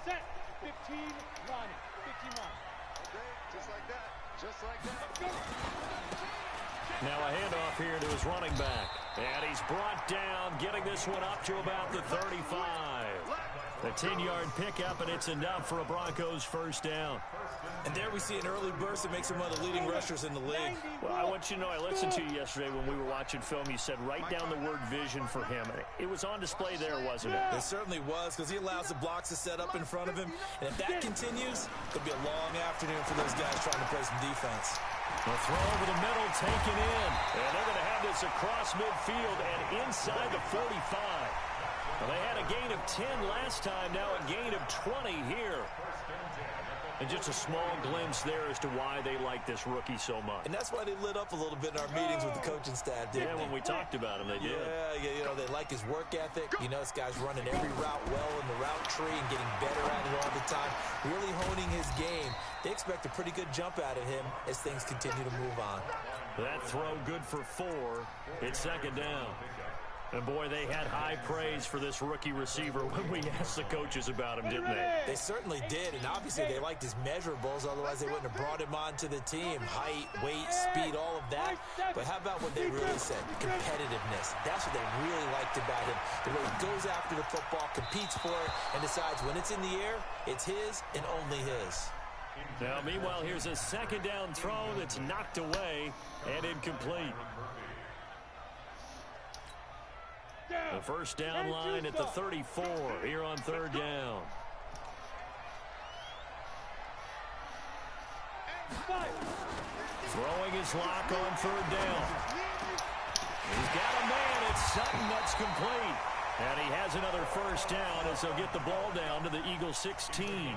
set. 15 line. 15 line. Okay, just like that. Just like that. Now a handoff here to his running back. And he's brought down, getting this one up to about the 35. A 10-yard pickup, and it's enough for a Broncos first down. And there we see an early burst that makes him one of the leading rushers in the league. Well, I want you to know, I listened to you yesterday when we were watching film. You said write down the word vision for him. It was on display there, wasn't it? It certainly was, because he allows the blocks to set up in front of him. And if that continues, it could be a long afternoon for those guys trying to play some defense. The throw over the middle, taken in. And they're going to have this across midfield and inside the 45. Well, they had a gain of 10 last time, now a gain of 20 here. And just a small glimpse there as to why they like this rookie so much. And that's why they lit up a little bit in our meetings with the coaching staff, didn't they? When we talked about him, they did. Yeah, you know, they like his work ethic. You know, this guy's running every route well in the route tree and getting better at it all the time, really honing his game. They expect a pretty good jump out of him as things continue to move on. That throw good for 4. It's second down. And, boy, they had high praise for this rookie receiver when we asked the coaches about him, didn't they? They certainly did, and obviously they liked his measurables. Otherwise, they wouldn't have brought him onto the team. Height, weight, speed, all of that. But how about what they really said? Competitiveness. That's what they really liked about him. The way he goes after the football, competes for it, and decides when it's in the air, it's his and only his. Now, meanwhile, here's a second down throw that's knocked away and incomplete. The first down line at the 34 here on third down. Throwing his lock on third down. He's got a man. It's Sutton that's complete. And he has another first down as they'll get the ball down to the Eagles 16.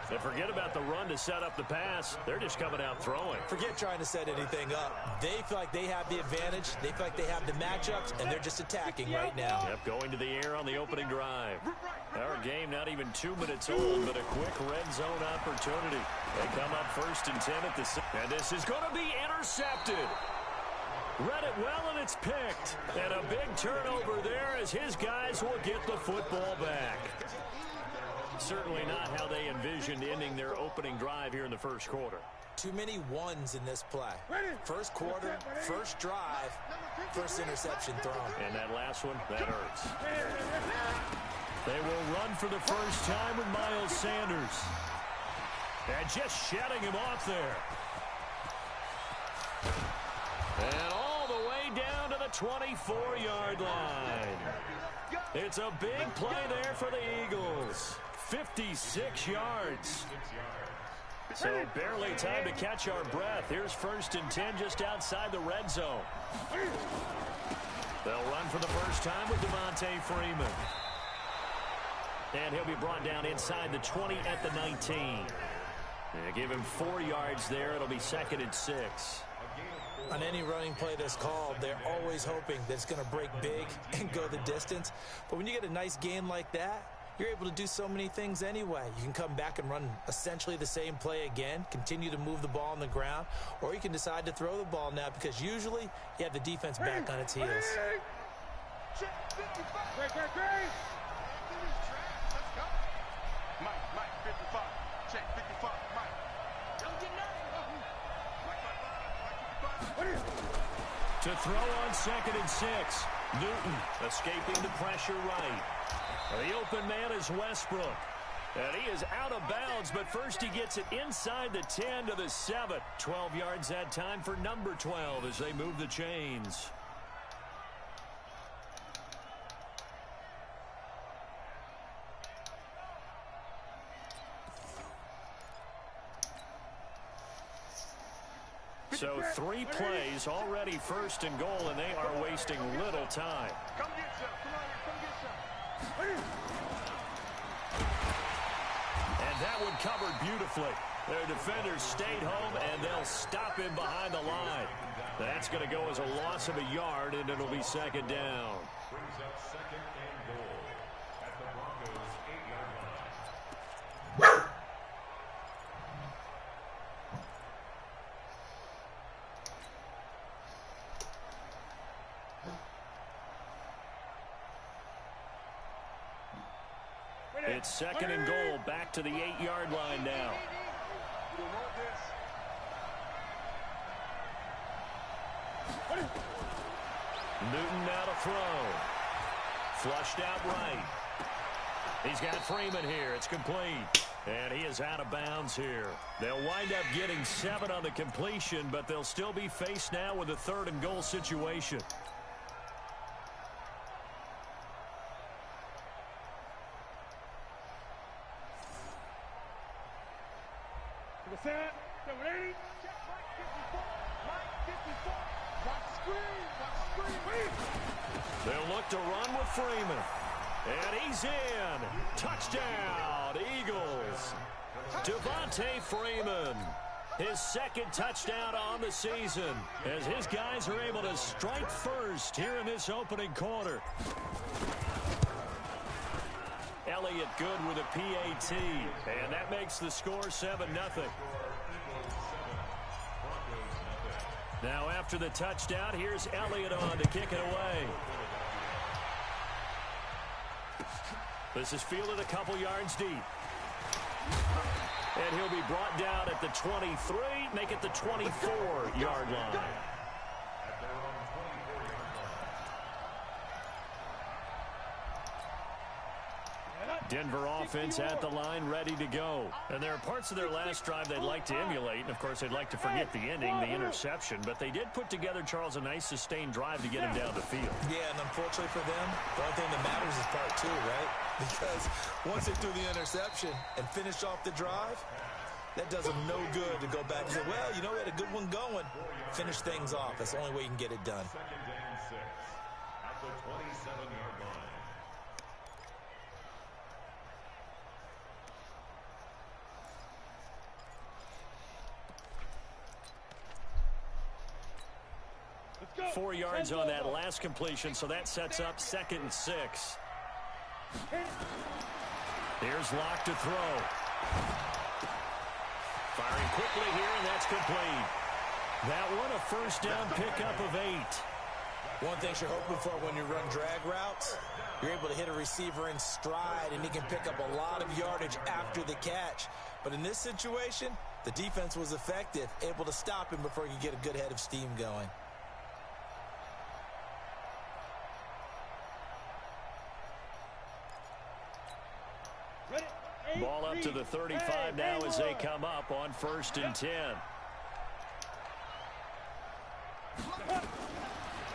And forget about the run to set up the pass. They're just coming out throwing. Forget trying to set anything up. They feel like they have the advantage. They feel like they have the matchups, and they're just attacking right now. Yep, going to the air on the opening drive. Our game not even 2 minutes old, but a quick red zone opportunity. They come up first and 10 at the 6. And this is going to be intercepted. Read it well, and it's picked. And a big turnover there as his guys will get the football back. Certainly not how they envisioned ending their opening drive here in the first quarter. Too many ones in this play. First quarter, first drive, first interception thrown. And that last one, that hurts. They will run for the first time with Miles Sanders. And just shutting him off there. And all the way down to the 24-yard line. It's a big play there for the Eagles. 56 yards. So barely time to catch our breath. Here's first and 10 just outside the red zone. They'll run for the first time with Devontae Freeman. And he'll be brought down inside the 20 at the 19. They give him 4 yards there. It'll be second and 6. On any running play that's called, they're always hoping that it's going to break big and go the distance. But when you get a nice gain like that, you're able to do so many things anyway. You can come back and run essentially the same play again, continue to move the ball on the ground, or you can decide to throw the ball now because usually you have the defense back on its heels. Great. Mike, 55. Check, 55. Mike. To throw on second and 6. Newton escaping the pressure right. The open man is Westbrook. And he is out of bounds, but first he gets it inside the 10 to the 7. 12 yards that time for number 12 as they move the chains. So 3 plays, already first and goal, and they are wasting little time. Come get some. Come on here. Come get some. And that one covered beautifully. Their defenders stayed home, and they'll stop him behind the line. That's going to go as a loss of a yard, and it'll be second down. Brings up second and goal at the Broncos' 8-yard line. It's second and goal, back to the 8-yard line now. We'll roll this. Newton now to throw. Flushed out right. He's got Freeman here. It's complete. And he is out of bounds here. They'll wind up getting 7 on the completion, but they'll still be faced now with a third and goal situation. They'll look to run with Freeman. And he's in. Touchdown, Eagles. Devontae Freeman. His second touchdown on the season as his guys are able to strike first here in this opening quarter. Elliott good with a PAT. And that makes the score 7-0. Now after the touchdown, here's Elliott on to kick it away. This is fielded a couple yards deep. And he'll be brought down at the 23, make it the 24-yard line. Denver offense at the line, ready to go. And there are parts of their last drive they'd like to emulate. And, of course, they'd like to forget the ending, the interception. But they did put together, Charles, a nice sustained drive to get him down the field. Yeah, and unfortunately for them, the only thing that matters is part 2, right? Because once they threw the interception and finished off the drive, that does them no good to go back and say, well, you know, we had a good one going. Finish things off. That's the only way you can get it done. Second and 6 at the 27-yard line. Let's go. 4 yards on that last completion, so that sets up 2nd and 6. Here's Locke to throw. Firing quickly here, and that's complete. That one a first down pickup of 8. One thing you're hoping for when you run drag routes, you're able to hit a receiver in stride, and he can pick up a lot of yardage after the catch. But in this situation, the defense was effective, able to stop him before he could get a good head of steam going. Ball up to the 35 now as they come up on 1st and 10.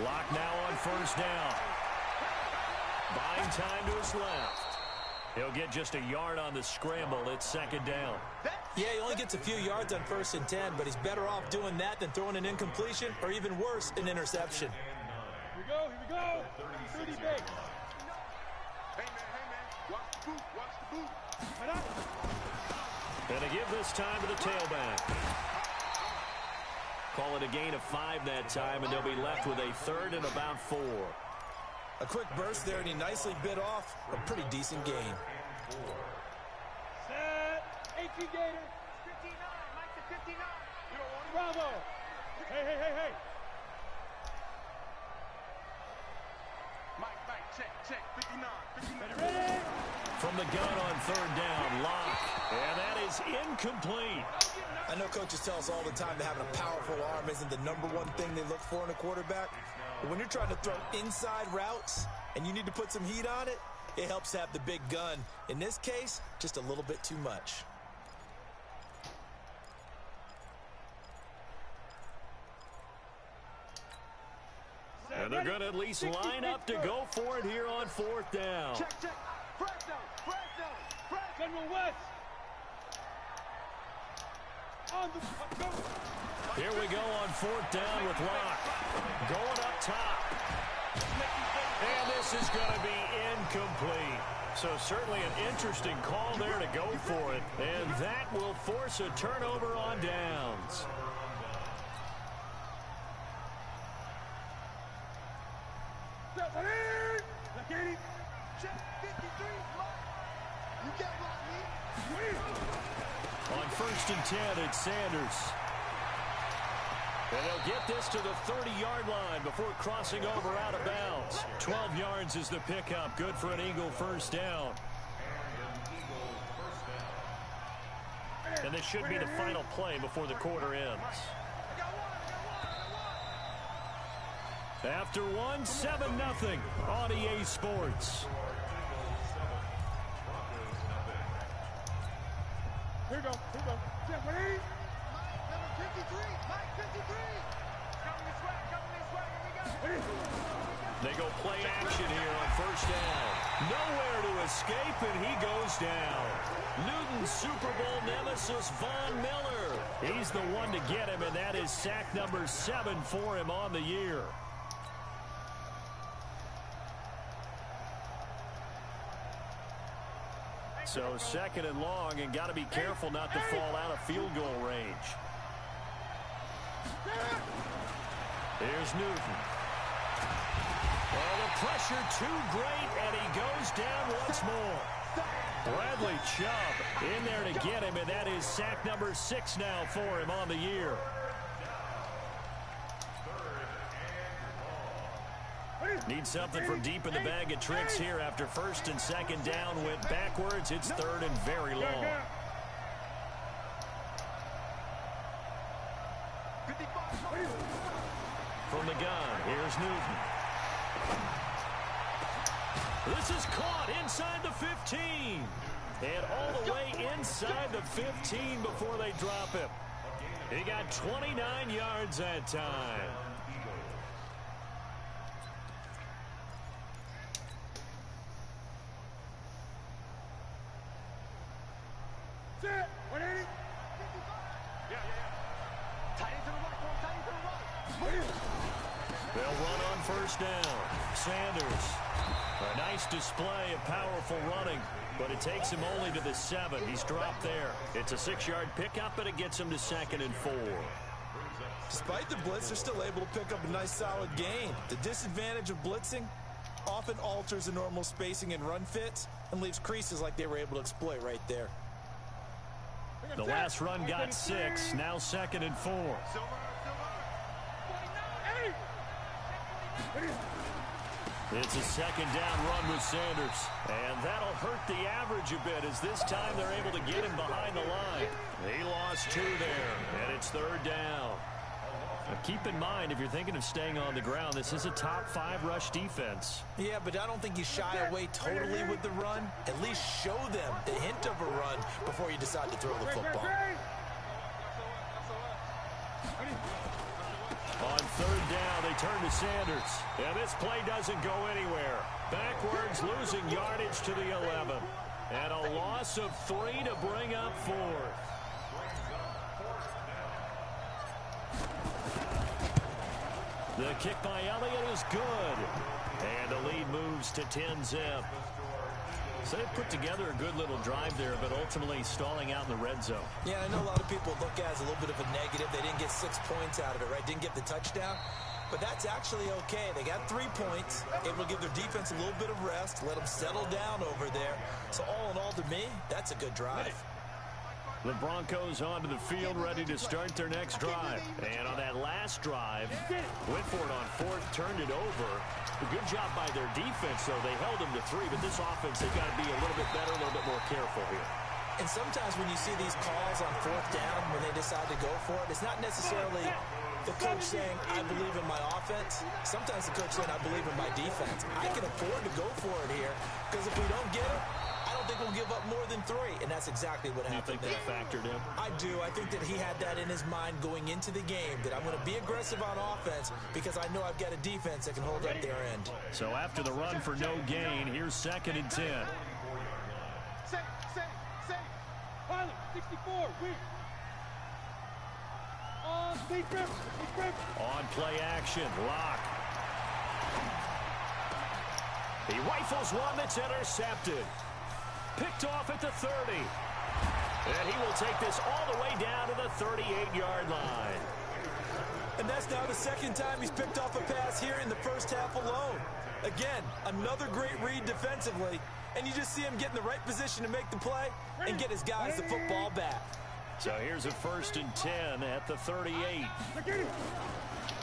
Locke now on 1st down. Buying time to his left. He'll get just a yard on the scramble. It's 2nd down. Yeah, he only gets a few yards on 1st and 10, but he's better off doing that than throwing an incompletion or even worse, an interception. Here we go. 30 big. Hey, man, watch the boot, watch the boot. And to give this time to the tailback. Call it a gain of 5 that time, and they'll be left with a 3rd and about 4. A quick burst there, and he nicely bit off a pretty decent gain. Set. 18 Gator. 59. Mike to 59. You don't want it? Bravo. Hey. Mike, check. 59. Ready? From the gun on 3rd down, Locke. And that is incomplete. I know coaches tell us all the time that having a powerful arm isn't the #1 thing they look for in a quarterback. But when you're trying to throw inside routes and you need to put some heat on it, it helps to have the big gun. In this case, just a little bit too much. And they're going to at least line up to go for it here on 4th down. Check. Fresno. General West. On the go. Here we go on 4th down with Locke. Going up top. And this is going to be incomplete. So certainly an interesting call there to go for it. And that will force a turnover on downs. On 1st and 10, it's Sanders. And they'll get this to the 30-yard line before crossing over out of bounds. 12 yards is the pickup. Good for an Eagle first down. And this should be the final play before the quarter ends. After one, 7-0 on EA Sports. Here we go. Jeff, ready? Number 53. Mike 53. Coming this way. Here we go. They go play action here on first down. Nowhere to escape, and he goes down. Newton's Super Bowl nemesis, Von Miller. He's the one to get him, and that is sack number 7 for him on the year. So second and long, and got to be careful not to fall out of field goal range. Here's Newton. Oh, the pressure too great, and he goes down once more. Bradley Chubb in there to get him, and that is sack number 6 now for him on the year. Need something from deep in the bag of tricks here after first and second down went backwards. It's third and very long. From the gun, here's Newton. This is caught inside the 15. And all the way inside the 15 before they drop him. He got 29 yards that time. They'll run on first down. Sanders. A nice display of powerful running, but it takes him only to the 7. He's dropped there. It's a 6-yard pickup, and it gets him to 2nd and 4. Despite the blitz, they're still able to pick up a nice solid gain. The disadvantage of blitzing often alters the normal spacing and run fits and leaves creases like they were able to exploit right there. The last run got 6, now 2nd and 4. It's a second down run with Sanders. And that'll hurt the average a bit as this time they're able to get him behind the line. He lost 2 there, and it's third down. Now keep in mind, if you're thinking of staying on the ground, this is a top 5 rush defense. Yeah, but I don't think you shy away totally with the run. At least show them the hint of a run before you decide to throw the football. On third down, they turn to Sanders. And this play doesn't go anywhere. Backwards, losing yardage to the 11. And a loss of 3 to bring up 4th. The kick by Elliott is good. And the lead moves to 10-zip. So they put together a good little drive there, but ultimately stalling out in the red zone. Yeah, I know a lot of people look at it as a little bit of a negative. They didn't get 6 points out of it, right? Didn't get the touchdown. But that's actually okay. They got 3 points. It will give their defense a little bit of rest, let them settle down over there. So all in all, to me, that's a good drive. The Broncos onto the field, ready to start their next drive. And on that last drive, went for it on 4th, turned it over. A good job by their defense, though. They held them to 3, but this offense, they've got to be a little bit better, a little bit more careful here. And sometimes when you see these calls on 4th down, when they decide to go for it, it's not necessarily the coach saying, I believe in my offense. Sometimes the coach saying, I believe in my defense. I can afford to go for it here, because if we don't get it, I don't think we'll give up more than 3, and that's exactly what happened. You think that factored in? I do. I think that he had that in his mind going into the game, that I'm going to be aggressive on offense because I know I've got a defense that can hold up their end. So after the run for no gain, here's 2nd and 10. Pilot, 64, win. On play action, Lock. He rifles one that's intercepted. Picked off at the 30. And he will take this all the way down to the 38-yard line. And that's now the 2nd time he's picked off a pass here in the first half alone. Again, another great read defensively. And you just see him get in the right position to make the play and get his guys the football back. So here's a 1st and 10 at the 38.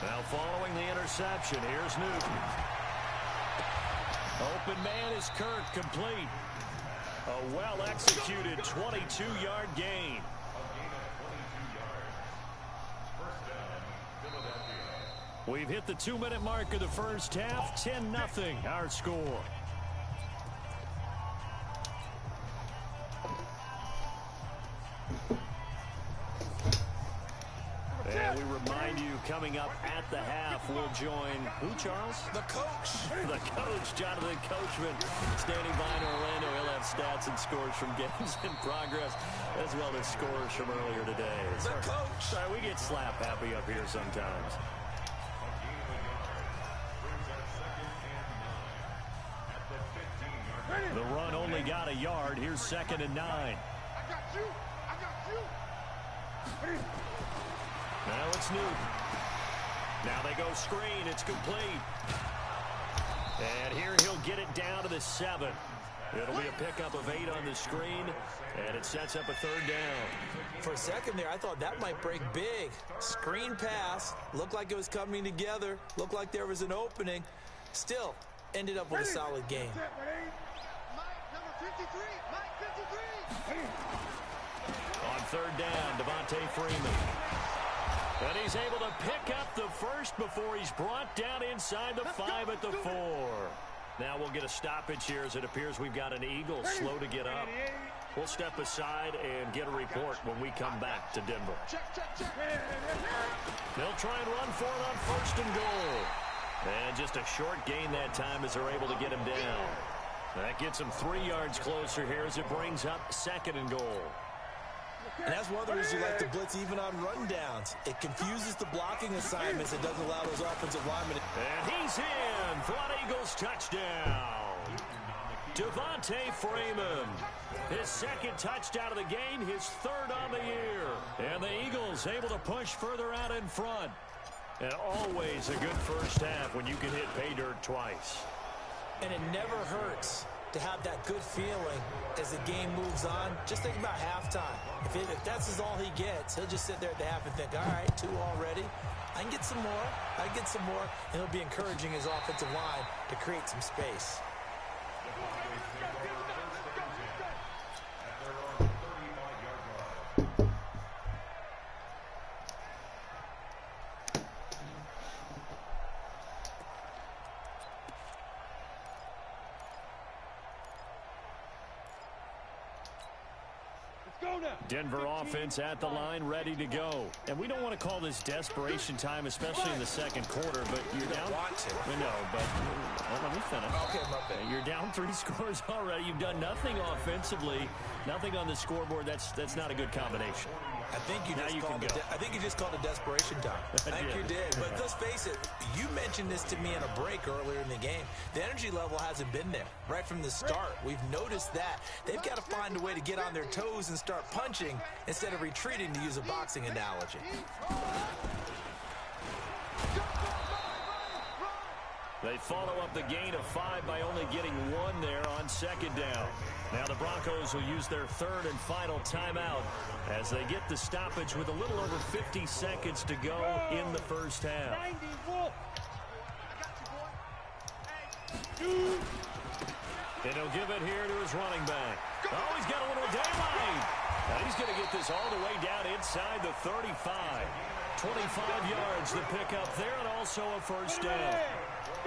Now following the interception, here's Newton. Open man is Kirk, complete. A well-executed 22-yard gain. We've hit the 2-minute mark of the first half. 10-0 our score. And we remind you, coming up at the half, we'll join who, Charles? The coach. The coach, Jonathan Coachman, standing by in Orlando. He'll have stats and scores from games in progress, as well as scores from earlier today. The coach. Sorry, we get slap happy up here sometimes. The run only got a yard. Here's 2nd and 9. I got you. I got you. Now it's Newton. Now they go screen. It's complete. And here he'll get it down to the 7. It'll be a pickup of 8 on the screen, and it sets up a 3rd down. For a second there, I thought that might break big. Screen pass. Looked like it was coming together. Looked like there was an opening. Still, ended up with a solid game. Mike, number 53. Mike, 53. On 3rd down, Devontae Freeman. And he's able to pick up the first before he's brought down inside the 5 at the 4. Now we'll get a stoppage here as it appears we've got an Eagle slow to get up. We'll step aside and get a report when we come back to Denver. They'll try and run for it on 1st and goal. And just a short gain that time as they're able to get him down. That gets him 3 yards closer here as it brings up 2nd and goal. And that's one of the reasons you like to blitz even on rundowns. It confuses the blocking assignments. It doesn't allow those offensive linemen. And he's in for an Eagles touchdown. Devontae Freeman. His 2nd touchdown of the game, his 3rd on the year. And the Eagles able to push further out in front. And always a good first half when you can hit pay dirt twice. And it never hurts to have that good feeling as the game moves on. Just think about halftime. If that's all he gets, he'll just sit there at the half and think, all right, 2 already. I can get some more. I can get some more. And he'll be encouraging his offensive line to create some space. Denver offense at the line, ready to go. And we don't want to call this desperation time, especially in the 2nd quarter, but you're down. Want to. We know, but let me finish. Okay, my bad. You're down 3 scores already. You've done nothing offensively, nothing on the scoreboard. That's not a good combination. I think you just called it desperation time. I think you did. But let's face it, you mentioned this to me in a break earlier in the game. The energy level hasn't been there right from the start. We've noticed that. They've got to find a way to get on their toes and start punching instead of retreating, to use a boxing analogy. They follow up the gain of 5 by only getting 1 there on 2nd down. Now the Broncos will use their 3rd and final timeout as they get the stoppage with a little over 50 seconds to go in the first half. And he'll give it here to his running back. Oh, he's got a little daylight. And he's going to get this all the way down inside the 35. 25 yards to pick up there, and also a 1st down.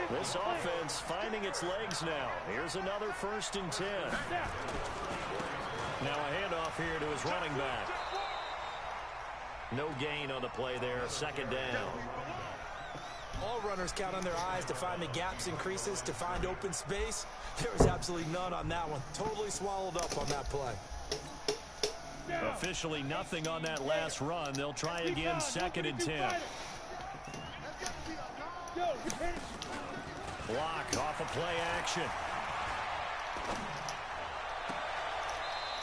This offense finding its legs now. Here's another 1st and 10. Now a handoff here to his running back. No gain on the play there. 2nd down. All runners count on their eyes to find the gaps and creases, to find open space. There was absolutely none on that one. Totally swallowed up on that play. Officially nothing on that last run. They'll try again, 2nd and 10. Block off a play action.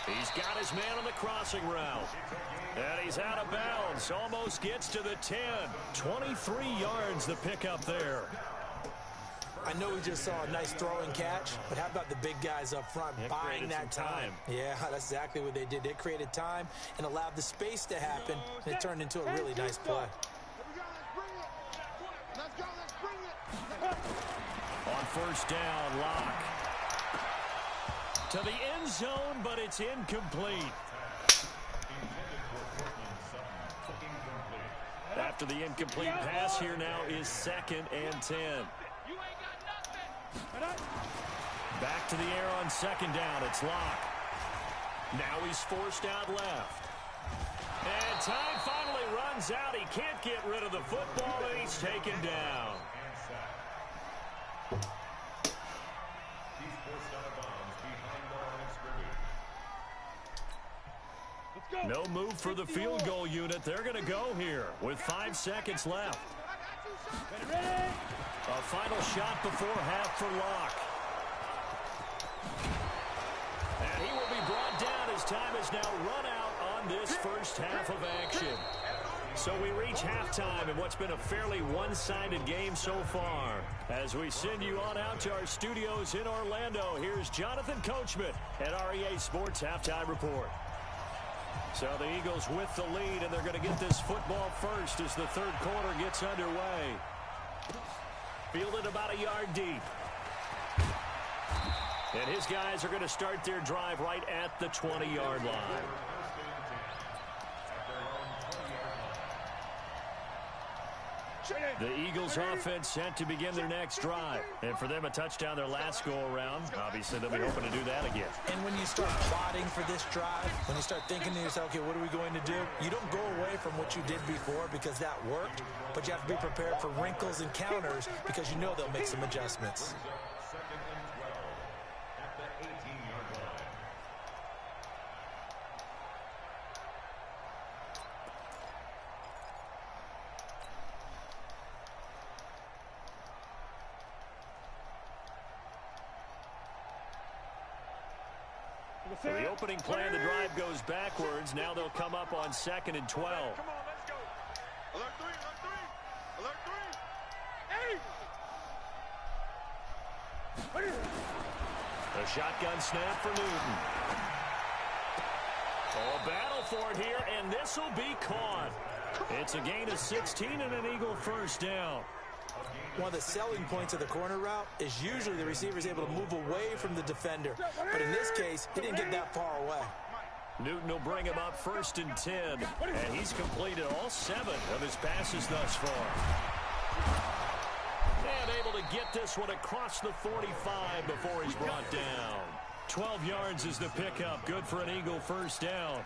He's got his man on the crossing route. And he's out of bounds. Almost gets to the 10. 23 yards the pickup there. I know we just saw a nice throwing catch, but how about the big guys up front buying that time? Yeah, that's exactly what they did. They created time and allowed the space to happen, and it turned into a really nice play. On 1st down, Locke. To the end zone, but it's incomplete. after the incomplete pass. Here now is 2nd and 10. Back to the air on 2nd down. It's Locke. Now he's forced out left. And time finally runs out. He can't get rid of the football, and he's taken down. He's forced out of bounds behind the line of scrimmage. No move for the field goal unit. They're going to go here with 5 seconds left. A final shot before half for Locke. And he will be brought down as time has now run out on this first half of action. So we reach halftime in what's been a fairly one-sided game so far. As we send you on out to our studios in Orlando, here's Jonathan Coachman at REA Sports Halftime Report. So the Eagles with the lead, and they're going to get this football first as the third quarter gets underway. Fielded about a yard deep. And his guys are going to start their drive right at the 20-yard line. The Eagles offense set to begin their next drive. And for them, a touchdown their last go-around. Obviously, they'll be hoping to do that again. And when you start plotting for this drive, when you start thinking to yourself, okay, what are we going to do? You don't go away from what you did before because that worked, but you have to be prepared for wrinkles and counters because you know they'll make some adjustments. 2nd and 12 at the 18-yard line. So the opening play of the drive goes backwards. Now they'll come up on 2nd and 12. Come on, let's go. Alert 3, alert 3. Alert 3. A shotgun snap for Newton. Oh, battle for it here, and this will be caught. It's a gain of 16 and an Eagle first down. One of the selling points of the corner route is usually the receiver is able to move away from the defender. But in this case, he didn't get that far away. Newton will bring him up 1st and 10, and he's completed all 7 of his passes thus far. And able to get this one across the 45 before he's brought down. 12 yards is the pickup. Good for an Eagle first down.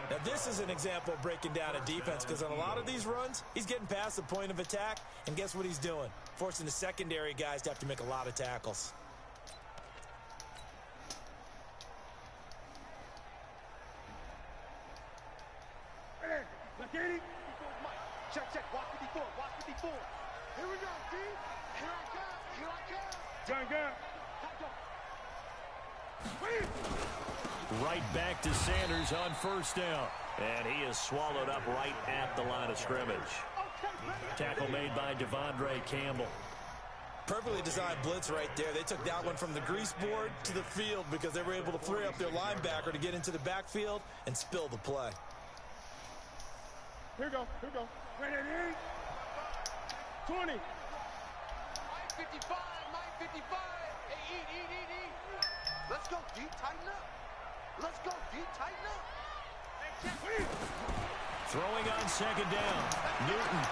Now, this is an example of breaking down a defense because on a lot of these runs, he's getting past the point of attack, and guess what he's doing? Forcing the secondary guys to have to make a lot of tackles. Check, check, walk 54, walk 54. Here we go, D. Here I come, here I come. John Gunn. Right back to Sanders on 1st down. And he is swallowed up right at the line of scrimmage. Tackle made by Devondre Campbell. Perfectly designed blitz right there. They took that one from the grease board to the field because they were able to free up their linebacker to get into the backfield and spill the play. Here we go, here we go. Ready, 20. Mike 55, Mike 55. Hey, eat. Let's go, D, tighten up. Let's go, D, tighten up. Throwing on 2nd down. Newton.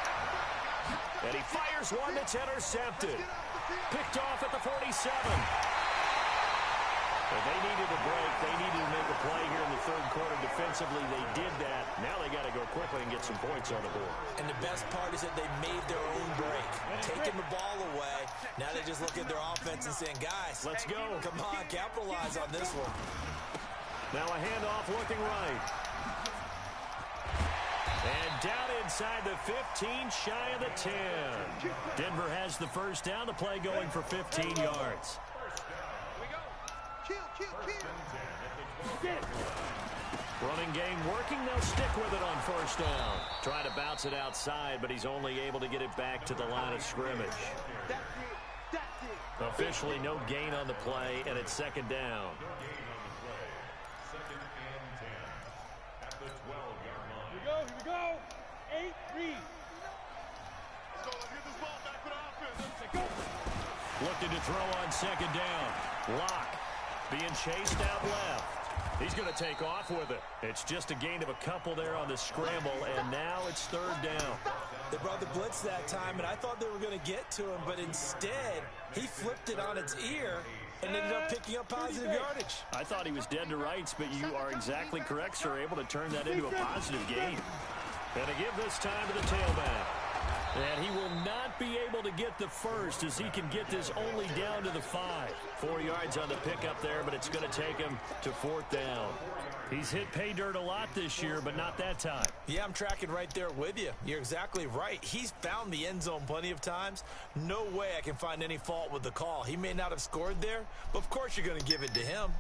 And he fires one that's intercepted. Picked off at the 47. But they needed a break. They needed to make a play here in the third quarter. Defensively, they did that. Now they got to go quickly and get some points on the board. And the best part is that they made their own break. Taking the ball away. Now they just look at their offense and saying, guys, let's go. Come on, capitalize on this one. Now a handoff looking right. And down inside the 15, shy of the 10. Denver has the first down. The play going for 15 yards. Running game working. They'll stick with it on 1st down. Trying to bounce it outside, but he's only able to get it back to the line of scrimmage. Officially no gain on the play, and it's 2nd down. 2nd and 10 at the 12-yard line. Here we go. 8, read. Let's go, let's get this ball back for the offense. Looking to throw on 2nd down. Locke being chased out left. He's going to take off with it. It's just a gain of a couple there on the scramble, and now it's 3rd down. They brought the blitz that time, and I thought they were going to get to him, but instead, he flipped it on its ear and ended up picking up positive yardage. I thought he was dead to rights, but you are exactly correct, sir. Able to turn that into a positive gain. And to give this time to the tailback. And he will not be able to get the first as he can get this only down to the 5. 4 yards on the pickup there, but it's going to take him to 4th down. He's hit pay dirt a lot this year, but not that time. Yeah, I'm tracking right there with you. You're exactly right. He's found the end zone plenty of times. No way I can find any fault with the call. He may not have scored there, but of course you're going to give it to him.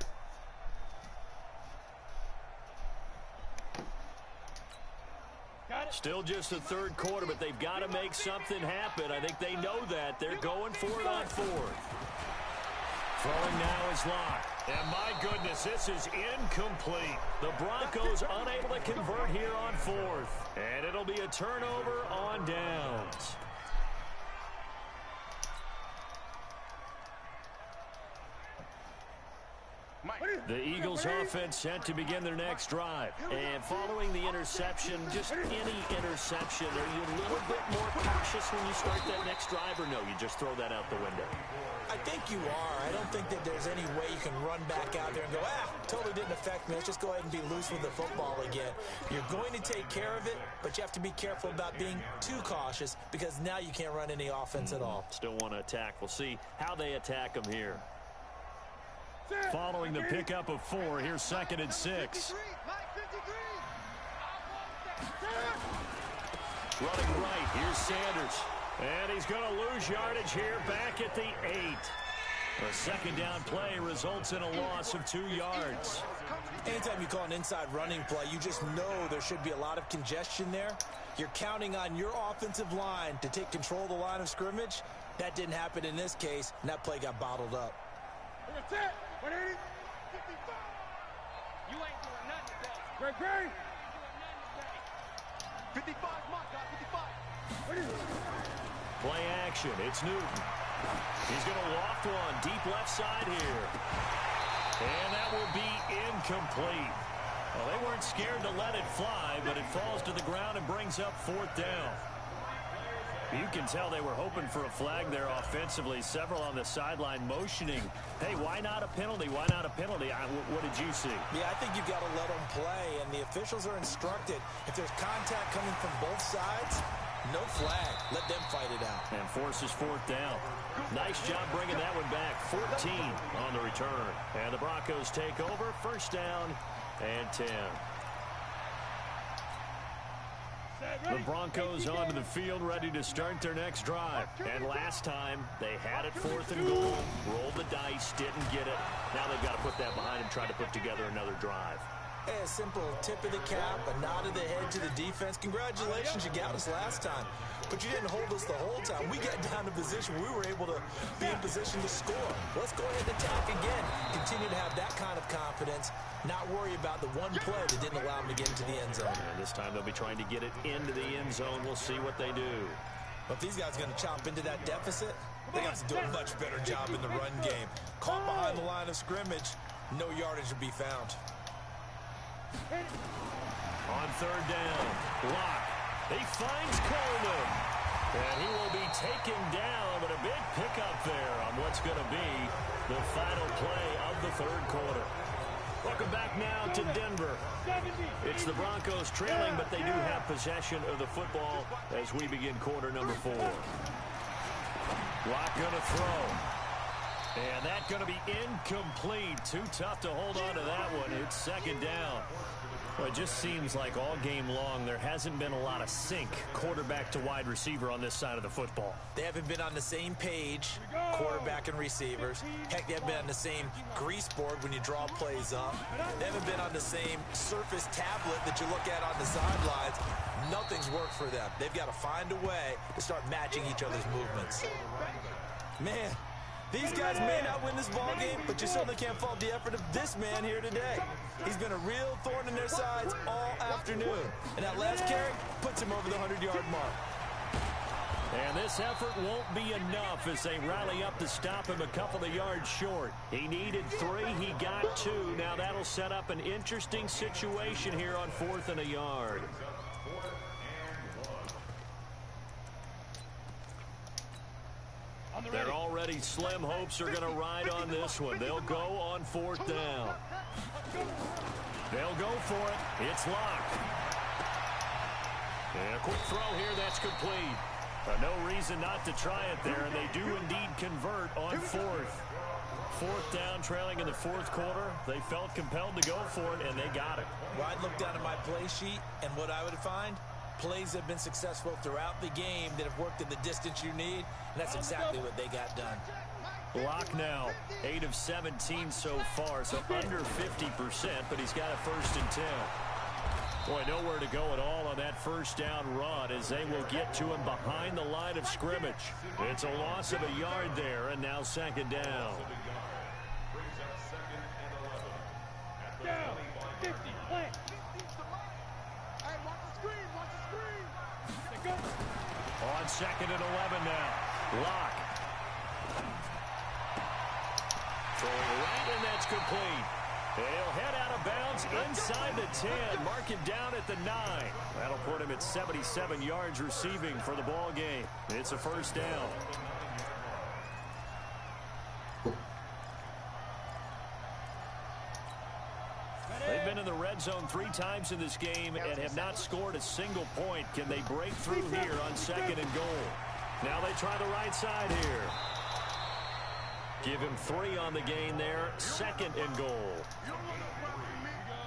Still just the third quarter, but they've got to make something happen. I think they know that. They're going for it on 4th. Throwing now is Locke. And my goodness, this is incomplete. The Broncos unable to convert here on 4th. And it'll be a turnover on downs. The Eagles offense set to begin their next drive. And following the interception, just any interception, are you a little bit more cautious when you start that next drive, or no, you just throw that out the window? I think you are. I don't think that there's any way you can run back out there and go, totally didn't affect me. Let's just go ahead and be loose with the football again. You're going to take care of it, but you have to be careful about being too cautious because now you can't run any offense at all. Still want to attack. We'll see how they attack them here. Following the pickup of 4, here's 2nd and 6. Running right, here's Sanders. And he's going to lose yardage here back at the 8. A 2nd down play results in a loss of 2 yards. Anytime you call an inside running play, you just know there should be a lot of congestion there. You're counting on your offensive line to take control of the line of scrimmage. That didn't happen in this case, and that play got bottled up. That's it. 180. 55. You ain't doing nothing today. Great. 55, my God, 55. Play action. It's Newton. He's going to loft one deep left side here. And that will be incomplete. Well, they weren't scared to let it fly, but it falls to the ground and brings up 4th down. You can tell they were hoping for a flag there offensively. Several on the sideline motioning. Hey, why not a penalty? Why not a penalty? What did you see? Yeah, I think you've got to let them play, and the officials are instructed. If there's contact coming from both sides, no flag. Let them fight it out. And forces 4th down. Nice job bringing that one back. 14 on the return. And the Broncos take over. 1st down and 10. The Broncos onto the field, ready to start their next drive. And last time, they had it 4th and goal, rolled the dice, didn't get it. Now they've got to put that behind and try to put together another drive. Hey, a simple tip of the cap, a nod of the head to the defense. Congratulations, you got us last time. But you didn't hold us the whole time. We got down to position. We were able to be in position to score. Let's go ahead and attack again. Continue to have that kind of confidence. Not worry about the one play that didn't allow them to get into the end zone. And this time they'll be trying to get it into the end zone. We'll see what they do. But if these guys are going to chop into that deficit, they got to do a much better job in the run game. Caught behind the line of scrimmage, no yardage to be found. On 3rd down, Locke. He finds Coleman. And he will be taken down, but a big pickup there on what's going to be the final play of the 3rd quarter. Welcome back now to Denver. It's the Broncos trailing, but they do have possession of the football as we begin quarter number 4. Locke going to throw. And that's going to be incomplete. Too tough to hold on to that one. It's 2nd down. Well, it just seems like all game long there hasn't been a lot of sync quarterback to wide receiver on this side of the football. They haven't been on the same page, quarterback and receivers. Heck, they haven't been on the same grease board when you draw plays up. They haven't been on the same surface tablet that you look at on the sidelines. Nothing's worked for them. They've got to find a way to start matching each other's movements. Man, these guys may not win this ball game, but you certainly can't fault the effort of this man here today. He's been a real thorn in their sides all afternoon. And that last carry puts him over the 100-yard mark. And this effort won't be enough as they rally up to stop him a couple of yards short. He needed 3, he got 2. Now that'll set up an interesting situation here on 4th and a yard. Their already slim hopes are going to ride on this one. They'll go on 4th down. They'll go for it. It's locked. And a quick throw here. That's complete. No reason not to try it there, and they do indeed convert on 4th. 4th down, trailing in the 4th quarter. They felt compelled to go for it, and they got it. Well, I'd look down at my play sheet, and what I would find, plays have been successful throughout the game that have worked in the distance you need, and that's exactly what they got done. Block now, 8 of 17 so far, so under 50%, but he's got a 1st and 10. Boy, nowhere to go at all on that 1st down run as they will get to him behind the line of scrimmage. It's a loss of a yard there, and now 2nd down. Down, 50, plant. Hey, watch the screen, watch the screen. Go. On 2nd and 11 now. Lock. Throwing right, and that's complete. He'll head out of bounds inside the 10. Mark him down at the 9. That'll put him at 77 yards receiving for the ball game. It's a 1st down. They've been in the red zone 3 times in this game and have not scored a single point. Can they break through here on 2nd and goal? Now they try the right side here. Give him 3 on the gain there. 2nd and goal.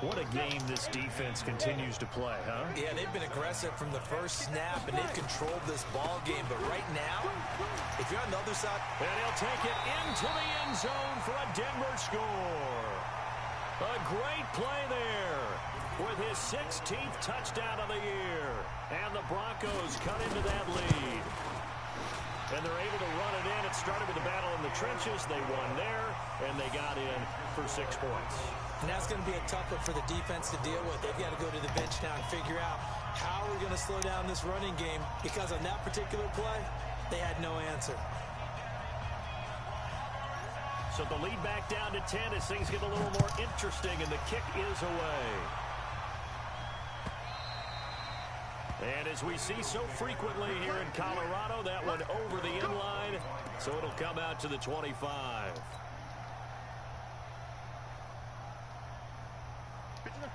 What a game this defense continues to play, huh? Yeah, they've been aggressive from the first snap, and they've controlled this ball game. But right now, if you're on the other side... And he'll take it into the end zone for a Denver score. A great play there with his 16th touchdown of the year. And the Broncos cut into that lead. And they're able to run it in. It started with a battle in the trenches. They won there, and they got in for 6 points. And that's going to be a tough one for the defense to deal with. They've got to go to the bench now and figure out how we're going to slow down this running game, because on that particular play, they had no answer. So the lead back down to 10 as things get a little more interesting, and the kick is away. And as we see so frequently here in Colorado, that one over the end line, so it'll come out to the 25.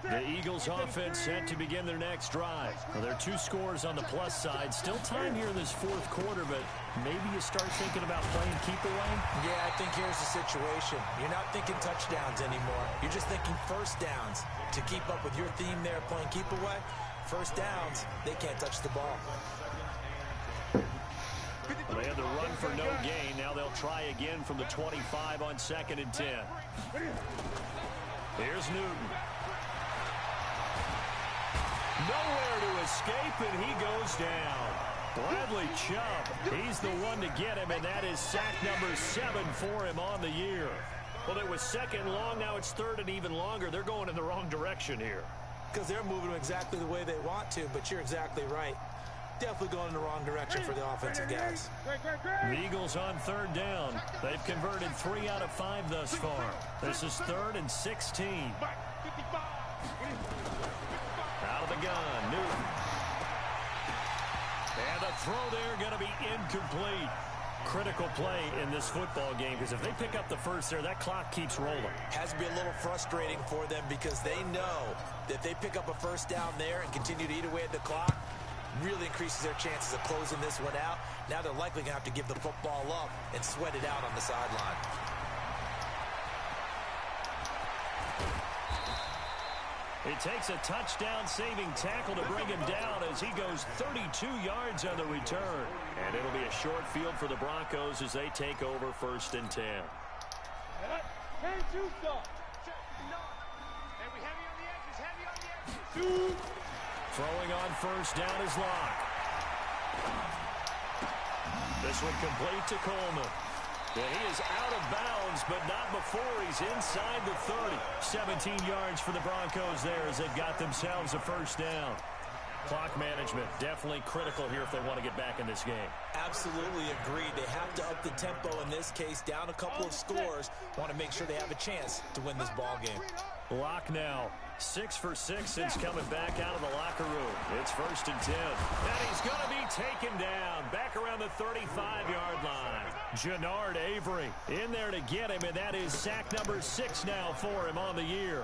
The Eagles offense set to begin their next drive. Well, there are 2 scores on the plus side. Still time here in this 4th quarter, but maybe you start thinking about playing keep away? Yeah, I think here's the situation. You're not thinking touchdowns anymore. You're just thinking 1st downs. To keep up with your theme there, playing keep away, 1st downs, they can't touch the ball. Well, they had to run for no gain. Now they'll try again from the 25 on 2nd and 10. Here's Newton. Nowhere to escape, and he goes down. Bradley Chubb, he's the one to get him, and that is sack number 7 for him on the year. Well, it was 2nd long, now it's 3rd and even longer. They're going in the wrong direction here. Because they're moving exactly the way they want to, but you're exactly right. Definitely going in the wrong direction for the offensive guys. The Eagles on 3rd down. They've converted 3 out of 5 thus far. This is 3rd and 16. Out of the gun, Newton. And the throw there going to be incomplete. Critical play in this football game, because if they pick up the 1st there, that clock keeps rolling. Has to be a little frustrating for them, because they know that if they pick up a 1st down there and continue to eat away at the clock, really increases their chances of closing this one out. Now they're likely going to have to give the football up and sweat it out on the sideline. It takes a touchdown-saving tackle to bring him down as he goes 32 yards on the return. And it'll be a short field for the Broncos as they take over 1st and 10. Throwing on 1st down is Locke. This one complete to Coleman. And he is out of bounds, but not before he's inside the 30. 17 yards for the Broncos there as they've got themselves a 1st down. Clock management definitely critical here if they want to get back in this game. Absolutely agreed. They have to up the tempo in this case, down a couple of scores. Want to make sure they have a chance to win this ball game. Locke now 6 for 6 since coming back out of the locker room. It's 1st and 10. And he's going to be taken down back around the 35-yard line. Jannard Avery in there to get him, and that is sack number 6 now for him on the year.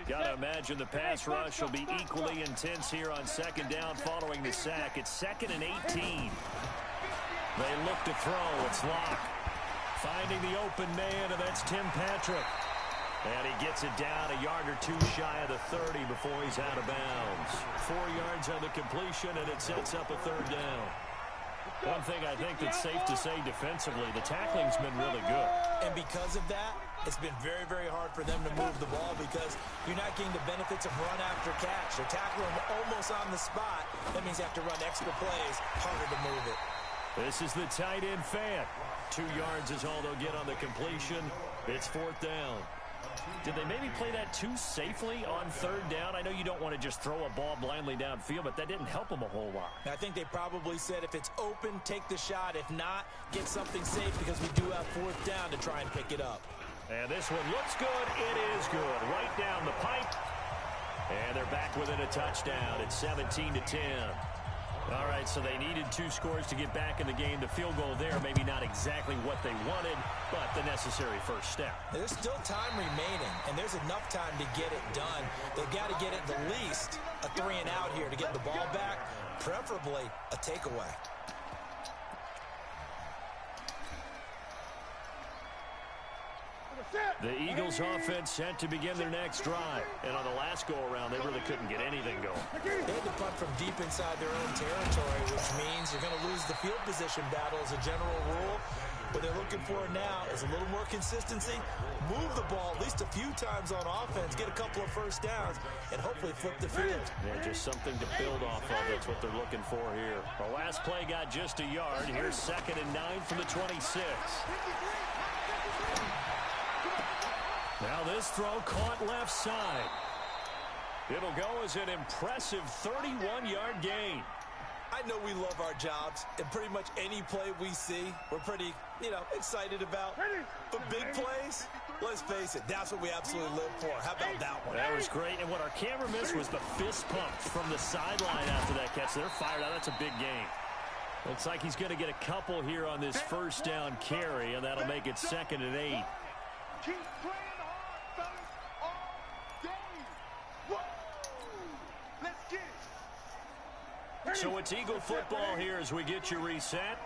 Got to imagine the pass rush will be equally intense here on second down following the sack. It's 2nd and 18. They look to throw. It's Locke finding the open man, and that's Tim Patrick. And he gets it down a yard or 2 shy of the 30 before he's out of bounds. 4 yards on the completion, and it sets up a 3rd down. One thing I think that's safe to say defensively, the tackling's been really good. And because of that, it's been very, very hard for them to move the ball because you're not getting the benefits of run after catch. They're tackling almost on the spot. That means you have to run extra plays, harder to move it. This is the tight end fan. 2 yards is all they'll get on the completion. It's 4th down. Did they maybe play that too safely on 3rd down? I know you don't want to just throw a ball blindly downfield, but that didn't help them a whole lot. I think they probably said if it's open, take the shot. If not, get something safe because we do have 4th down to try and pick it up. And this one looks good. It is good. Right down the pipe. And they're back within a touchdown. It's 17-10. All right, so they needed 2 scores to get back in the game. The field goal there, maybe not exactly what they wanted, but the necessary first step. There's still time remaining, and there's enough time to get it done. They've got to get it the least a 3 and out here to get the ball back, preferably a takeaway. The Eagles offense set to begin their next drive. And on the last go-around, they really couldn't get anything going. They had to punt from deep inside their own territory, which means you're going to lose the field position battle as a general rule. What they're looking for now is a little more consistency, move the ball at least a few times on offense, get a couple of first downs, and hopefully flip the field. Yeah, just something to build off of. That's what they're looking for here. The last play got just a yard. Here's 2nd and 9 from the 26. Now this throw caught left side. It'll go as an impressive 31-yard gain. I know we love our jobs, and pretty much any play we see, we're pretty, excited about. But big plays, let's face it, that's what we absolutely live for. How about that one? That was great, and what our camera missed was the fist pump from the sideline after that catch. They're fired out. That's a big gain. Looks like he's going to get a couple here on this first down carry, and that'll make it 2nd and 8. Keep playing hard, fellas, all day. Whoa! Let's get it. So it's Eagle football here as we get you reset.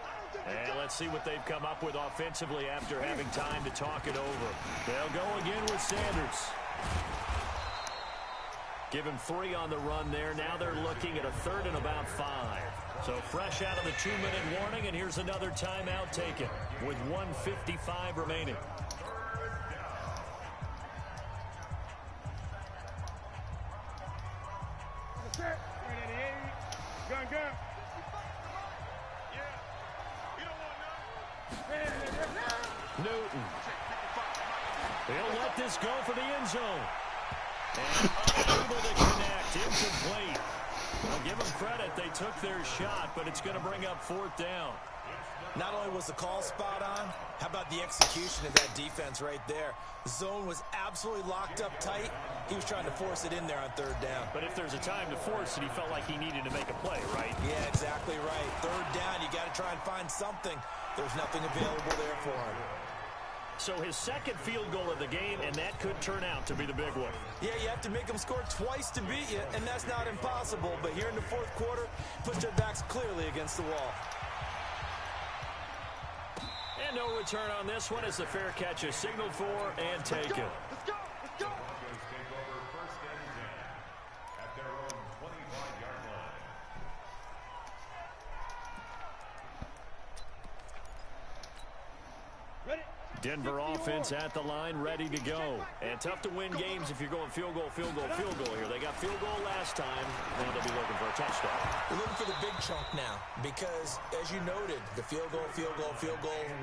And let's see what they've come up with offensively after having time to talk it over. They'll go again with Sanders. Give him 3 on the run there. Now they're looking at a 3rd and about 5. So fresh out of the 2-minute warning, and here's another timeout taken with 1:55 remaining. Gun. Newton. He'll let this go for the end zone. And unable to connect. Incomplete. Well, give them credit. They took their shot, but it's going to bring up 4th down. Not only was the call spot on, how about the execution of that defense right there? The zone was absolutely locked up tight. He was trying to force it in there on 3rd down. But if there's a time to force it, he felt like he needed to make a play, right? Yeah, exactly right. 3rd down, you got to try and find something. There's nothing available there for him. So his 2nd field goal of the game, and that could turn out to be the big one. Yeah, you have to make them score twice to beat you, and that's not impossible. But here in the 4th quarter, push their backs clearly against the wall. And no return on this one as the fair catch is signaled for and taken. Let's go. Broncos take over 1st and 10 at their own 25-yard line. Ready? Denver offense at the line, ready to go. And tough to win games if you're going field goal here. They got field goal last time. Now they'll be looking for a touchdown. We're looking for the big chunk now because, as you noted, the field goal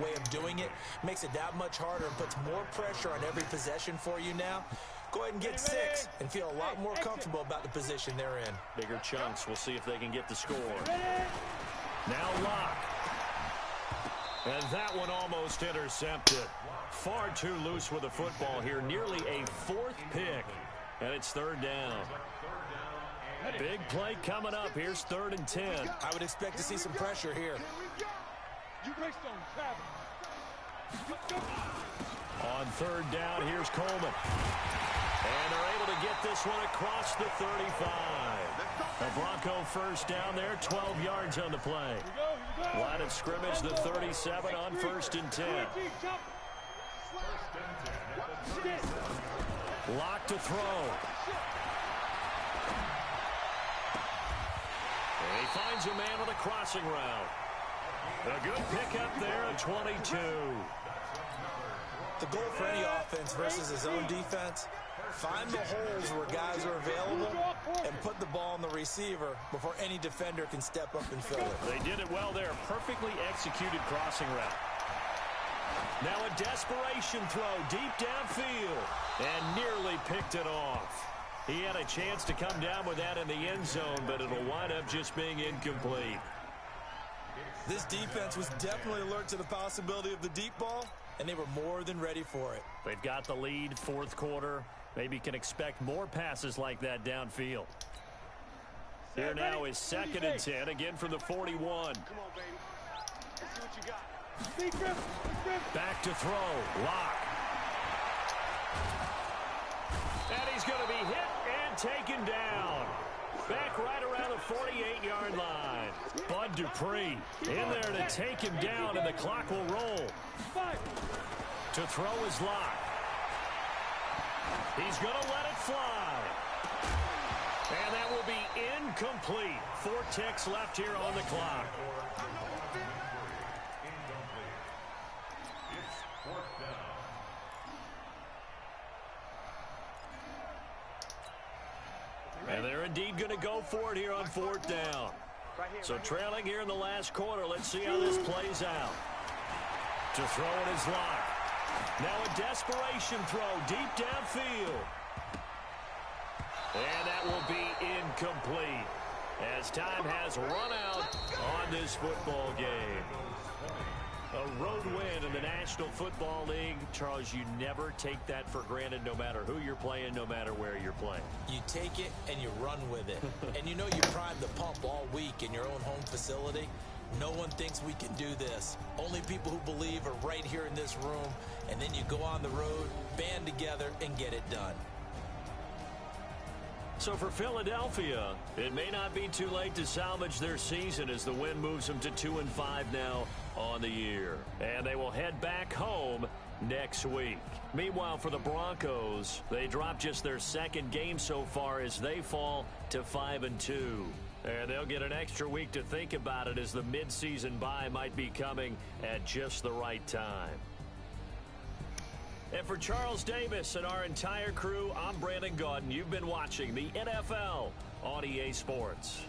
way of doing it makes it that much harder and puts more pressure on every possession for you now. Go ahead and get 6 and feel a lot more comfortable about the position they're in. Bigger chunks. We'll see if they can get the score. Now Locke. And that one almost intercepted. Far too loose with the football here. Nearly a 4th pick. And it's 3rd down. Big play coming up. Here's 3rd and 10. I would expect to see some pressure here. You raced on Travis. On 3rd down, here's Coleman. And they're able to get this one across the 35. A Bronco first down there, 12 yards on the play. Line of scrimmage, the 37 on 1st and 10. Lock to throw. And he finds a man with a crossing route. A good pickup there at 22. The goal for any offense versus his own defense, find the holes where guys are available and put the ball on the receiver before any defender can step up and fill it. They did it well there. Perfectly executed crossing route. Now a desperation throw deep downfield and nearly picked it off. He had a chance to come down with that in the end zone, but it'll wind up just being incomplete. This defense was definitely alert to the possibility of the deep ball, and they were more than ready for it. They've got the lead, 4th quarter. Maybe can expect more passes like that downfield. Here now is 2nd and 10, again from the 41. Come on, baby. Let's see what you got. Back to throw. Lock. And he's going to be hit and taken down. Back right around the 48-yard line. Bud Dupree in there to take him down, and the clock will roll. To throw is Lock. He's going to let it fly. And that will be incomplete. 4 ticks left here on the clock. And they're indeed going to go for it here on 4th down. So trailing here in the last quarter. Let's see how this plays out. To throw it is Lock. Now a desperation throw deep downfield. And that will be incomplete as time has run out on this football game. A road win in the National Football League. Charles, you never take that for granted, no matter who you're playing, no matter where you're playing. You take it and you run with it. And you know you primed the pump all week in your own home facility. No one thinks we can do this. Only people who believe are right here in this room. And then you go on the road, band together, and get it done. So for Philadelphia, it may not be too late to salvage their season as the win moves them to 2-5 now on the year. And they will head back home next week. Meanwhile, for the Broncos, they dropped just their 2nd game so far as they fall to 5-2. And they'll get an extra week to think about it as the midseason bye might be coming at just the right time. And for Charles Davis and our entire crew, I'm Brandon Gaudin. You've been watching the NFL on EA Sports.